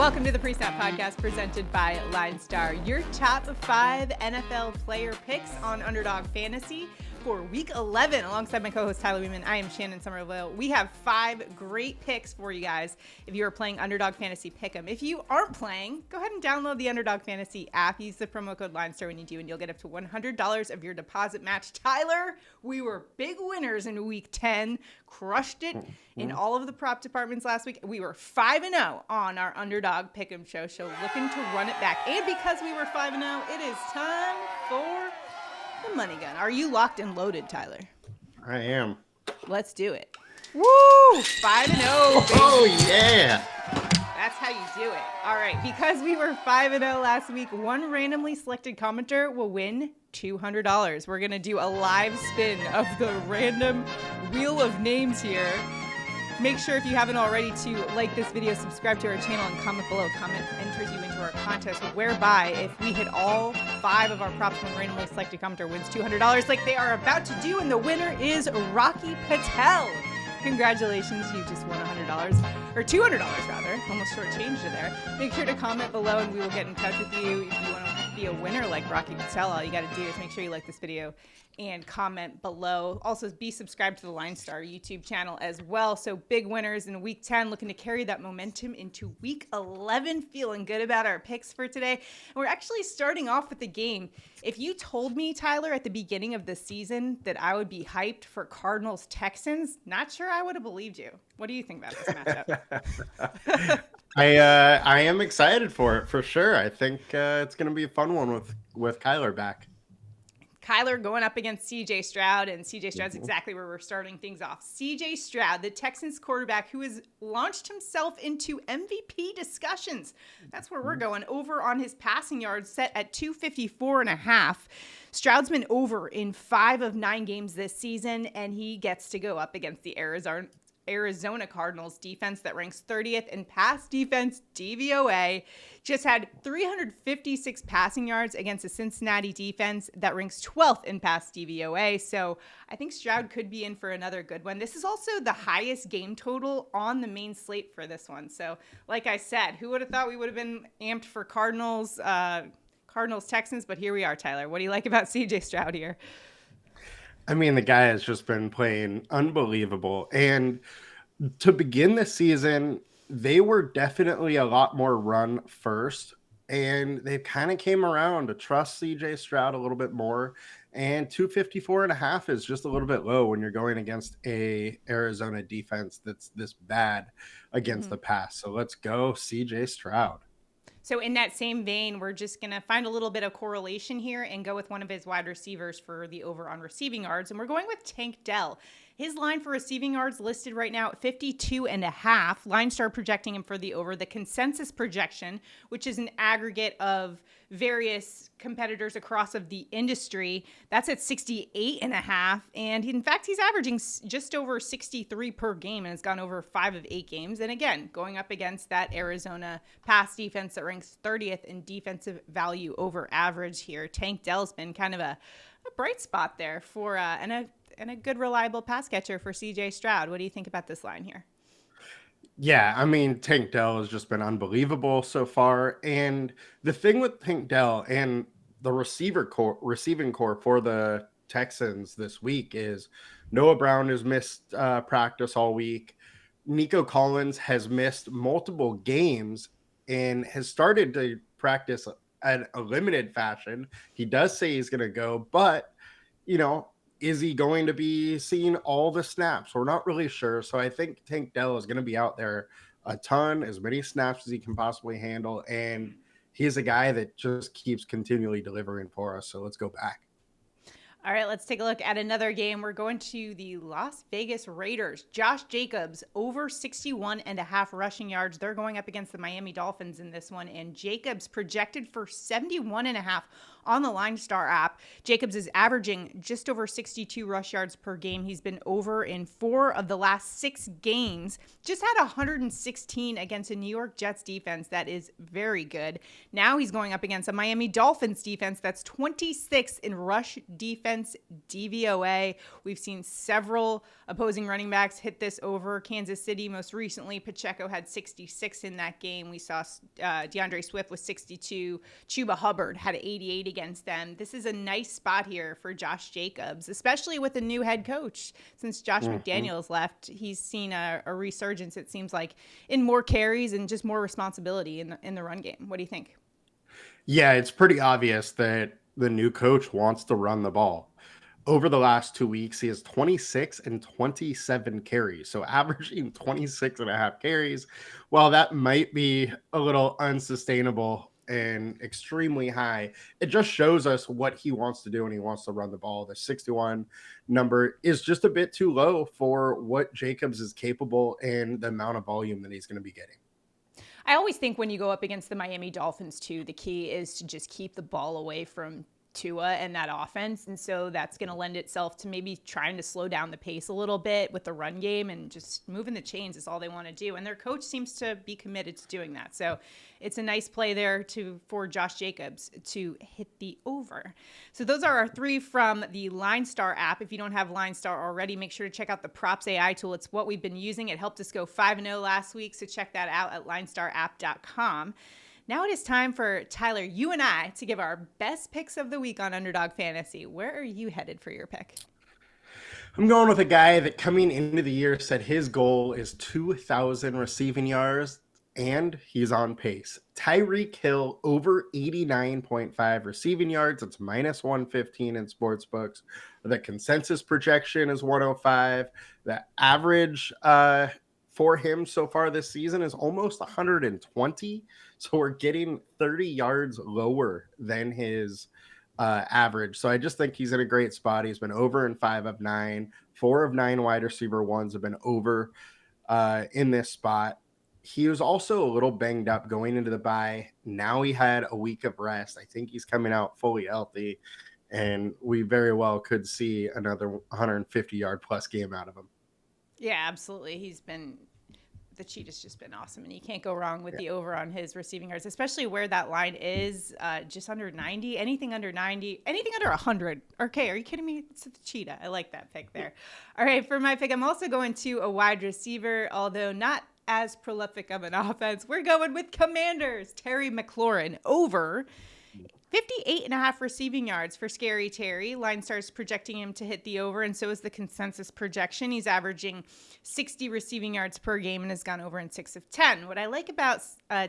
Welcome to the Pre-Snap Podcast presented by LineStar, your top 5 NFL player picks on Underdog Fantasy for Week 11. Alongside my co-host Tyler Wiemann, I am Shannon Sommerville. We have 5 great picks for you guys if you are playing Underdog Fantasy Pick'em. If you aren't playing, go ahead and download the Underdog Fantasy app. Use the promo code LineStar when you do, and you'll get up to $100 of your deposit match. Tyler, we were big winners in Week 10. Crushed it in all of the prop departments last week. We were 5-0 on our Underdog Pick'em show, so looking to run it back. And because we were 5-0, it is time for the money gun. Are you locked and loaded, Tyler? I am. Let's do it. Woo! 5-0. Oh, yeah. That's how you do it. All right. Because we were 5-0 last week, one randomly selected commenter will win $200. We're going to do a live spin of the random wheel of names here. Make sure if you haven't already to like this video, subscribe to our channel, and comment below. Comment enters you into our contest, whereby if we hit all 5 of our props, one randomly selected commenter wins $200 like they are about to do, and the winner is Rocky Patel. Congratulations, you just won $100, or $200 rather. Almost shortchanged you there. Make sure to comment below and we will get in touch with you. If you want to be a winner like Rocky Patel, all you got to do is make sure you like this video and comment below. Also, be subscribed to the LineStar YouTube channel as well. So big winners in Week 10, looking to carry that momentum into Week 11. Feeling good about our picks for today. And we're actually starting off with the game. If you told me, Tyler, at the beginning of the season that I would be hyped for Cardinals-Texans, not sure I would have believed you. What do you think about this matchup? I am excited for it, for sure. I think it's going to be a fun one with Kyler back. Kyler going up against CJ Strad, and CJ Stroud's exactly where we're starting things off. CJ Strad, the Texans quarterback who has launched himself into MVP discussions. That's where we're going. Over on his passing yards, set at 254.5. Stroud's been over in 5 of 9 games this season, and he gets to go up against the Arizona Cardinals defense that ranks 30th in pass defense DVOA. Just had 356 passing yards against a Cincinnati defense that ranks 12th in pass DVOA. So I think Stroud could be in for another good one. This is also the highest game total on the main slate for this one. So like I said, who would have thought we would have been amped for Cardinals Texans? But here we are, Tyler. What do you like about CJ Stroud here? I mean, the guy has just been playing unbelievable. And to begin the season, they were definitely a lot more run first. And they kind of came around to trust CJ Stroud a little bit more. And 254.5 is just a little bit low when you're going against a Arizona defense that's this bad against the pass. So let's go CJ Stroud. So in that same vein, we're just going to find a little bit of correlation here and go with one of his wide receivers for the over on receiving yards. And we're going with Tank Dell. His line for receiving yards listed right now at 52.5. LineStar projecting him for the over. The consensus projection, which is an aggregate of various competitors across of the industry, that's at 68.5. And in fact, he's averaging just over 63 per game and has gone over 5 of 8 games. And again, going up against that Arizona pass defense that ranks 30th in defensive value over average here. Tank Dell's been kind of a bright spot there for and a good reliable pass catcher for CJ Stroud. What do you think about this line here? Yeah, I mean, Tank Dell has just been unbelievable so far. And the thing with Tank Dell and the receiving core for the Texans this week is Noah Brown has missed practice all week. Nico Collins has missed multiple games and has started to practice at a limited fashion. He does say he's going to go, but, is he going to be seeing all the snaps? We're not really sure. So I think Tank Dell is going to be out there a ton, as many snaps as he can possibly handle. And he's a guy that just keeps continually delivering for us. So let's go back. All right, let's take a look at another game. We're going to the Las Vegas Raiders. Josh Jacobs, over 61.5 rushing yards. They're going up against the Miami Dolphins in this one. And Jacobs projected for 71.5 on the LineStar app. Jacobs is averaging just over 62 rush yards per game. He's been over in 4 of the last 6 games. Just had 116 against a New York Jets defense that is very good. Now he's going up against a Miami Dolphins defense that's 26th in rush defense defense, DVOA. We've seen several opposing running backs hit this over. Kansas City most recently, Pacheco had 66 in that game. We saw DeAndre Swift with 62. Chuba Hubbard had 88 against them. This is a nice spot here for Josh Jacobs, especially with a new head coach. Since Josh McDaniels left, he's seen a resurgence, it seems like, in more carries and just more responsibility in the run game. What do you think? Yeah, it's pretty obvious that the new coach wants to run the ball. Over the last 2 weeks, he has 26 and 27 carries. So averaging 26 and a half carries. While that might be a little unsustainable and extremely high, it just shows us what he wants to do, and he wants to run the ball. The 61 number is just a bit too low for what Jacobs is capable and the amount of volume that he's going to be getting. I always think when you go up against the Miami Dolphins, too, the key is to just keep the ball away from Tua and that offense. And so that's going to lend itself to maybe trying to slow down the pace a little bit with the run game, and just moving the chains is all they want to do. And their coach seems to be committed to doing that. So it's a nice play there for Josh Jacobs to hit the over. So those are our three from the LineStar app. If you don't have LineStar already, make sure to check out the PropsAI tool. It's what we've been using. It helped us go 5-0 last week. So check that out at linestarapp.com. Now it is time for Tyler, you and I, to give our best picks of the week on Underdog Fantasy. Where are you headed for your pick? I'm going with a guy that coming into the year said his goal is 2,000 receiving yards, and he's on pace. Tyreek Hill over 89.5 receiving yards. It's minus 115 in sportsbooks. The consensus projection is 105. The average for him so far this season is almost 120. So we're getting 30 yards lower than his average. So I just think he's in a great spot. He's been over in 5 of 9. 4 of 9 wide receiver ones have been over in this spot. He was also a little banged up going into the bye. Now he had a week of rest. I think he's coming out fully healthy, and we very well could see another 150-yard plus game out of him. Yeah, absolutely. The cheetah's just been awesome, and you can't go wrong with the over on his receiving yards, especially where that line is just under 90. Anything under 90, anything under 100. Okay, are you kidding me? It's the cheetah. I like that pick there. All right, for my pick, I'm also going to a wide receiver, although not as prolific of an offense. We're going with Commanders. Terry McLaurin over 58.5 receiving yards for Scary Terry. LineStar's projecting him to hit the over, and so is the consensus projection. He's averaging 60 receiving yards per game and has gone over in 6 of 10. What I like about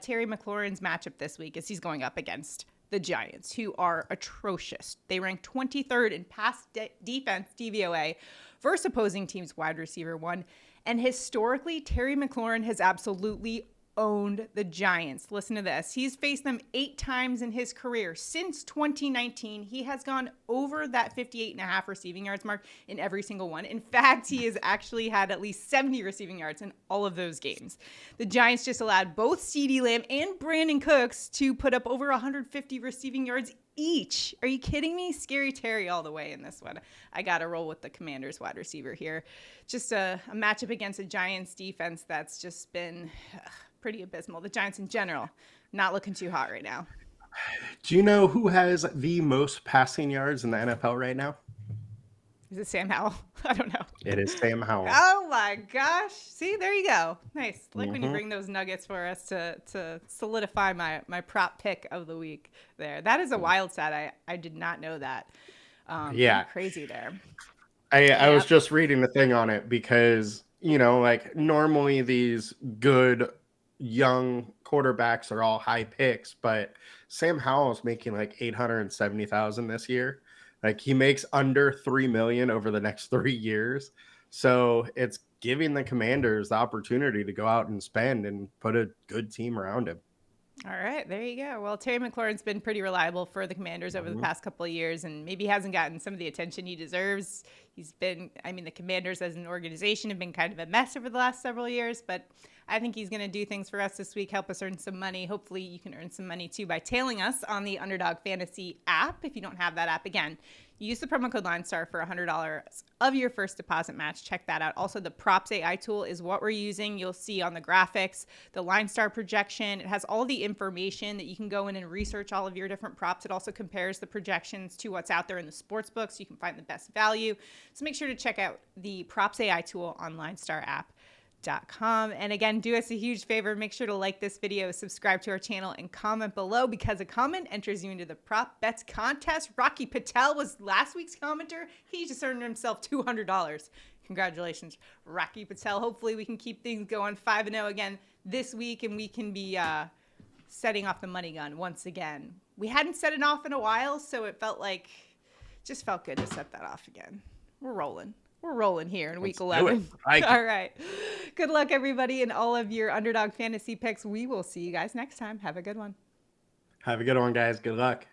Terry McLaurin's matchup this week is he's going up against the Giants, who are atrocious. They rank 23rd in pass defense DVOA versus opposing teams' wide receiver one. And historically, Terry McLaurin has absolutely owned the Giants. Listen to this. He's faced them 8 times in his career. Since 2019, he has gone over that 58.5 receiving yards mark in every single one. In fact, he has actually had at least 70 receiving yards in all of those games. The Giants just allowed both CeeDee Lamb and Brandon Cooks to put up over 150 receiving yards each. Are you kidding me? Scary Terry all the way in this one. I got to roll with the Commanders wide receiver here. Just a matchup against a Giants defense that's just been pretty abysmal. The Giants in general, not looking too hot right now. Do you know who has the most passing yards in the NFL right now? Is it Sam Howell? I don't know. It is Sam Howell. Oh my gosh. See, there you go. Nice. Like when you bring those nuggets for us to solidify my prop pick of the week there. That is a wild stat. I did not know that. Yeah. Crazy there. I was just reading the thing on it because, like normally these good young quarterbacks are all high picks, but Sam Howell is making like $870,000 this year. Like he makes under $3 million over the next 3 years. So it's giving the Commanders the opportunity to go out and spend and put a good team around him. All right, there you go. Well, Terry McLaurin's been pretty reliable for the Commanders over the past couple of years, and maybe hasn't gotten some of the attention he deserves. The Commanders as an organization have been kind of a mess over the last several years, but I think he's going to do things for us this week, help us earn some money. Hopefully you can earn some money too by tailing us on the Underdog Fantasy app. If you don't have that app, again, Use the promo code LineStar for $100 of your first deposit match. Check that out. Also, the PropsAI tool is what we're using. You'll see on the graphics, the LineStar projection. It has all the information that you can go in and research all of your different props. It also compares the projections to what's out there in the sports book so you can find the best value. So make sure to check out the PropsAI tool on LineStar App. And again, do us a huge favor. Make sure to like this video, subscribe to our channel, and comment below, because a comment enters you into the prop bets contest. Rocky Patel was last week's commenter. He just earned himself $200. Congratulations, Rocky Patel. Hopefully we can keep things going 5-0 again this week, and we can be setting off the money gun once again. We hadn't set it off in a while, so it just felt good to set that off again. We're rolling. We're rolling here in week 11. All right. Good luck, everybody, in all of your Underdog Fantasy picks. We will see you guys next time. Have a good one. Have a good one, guys. Good luck.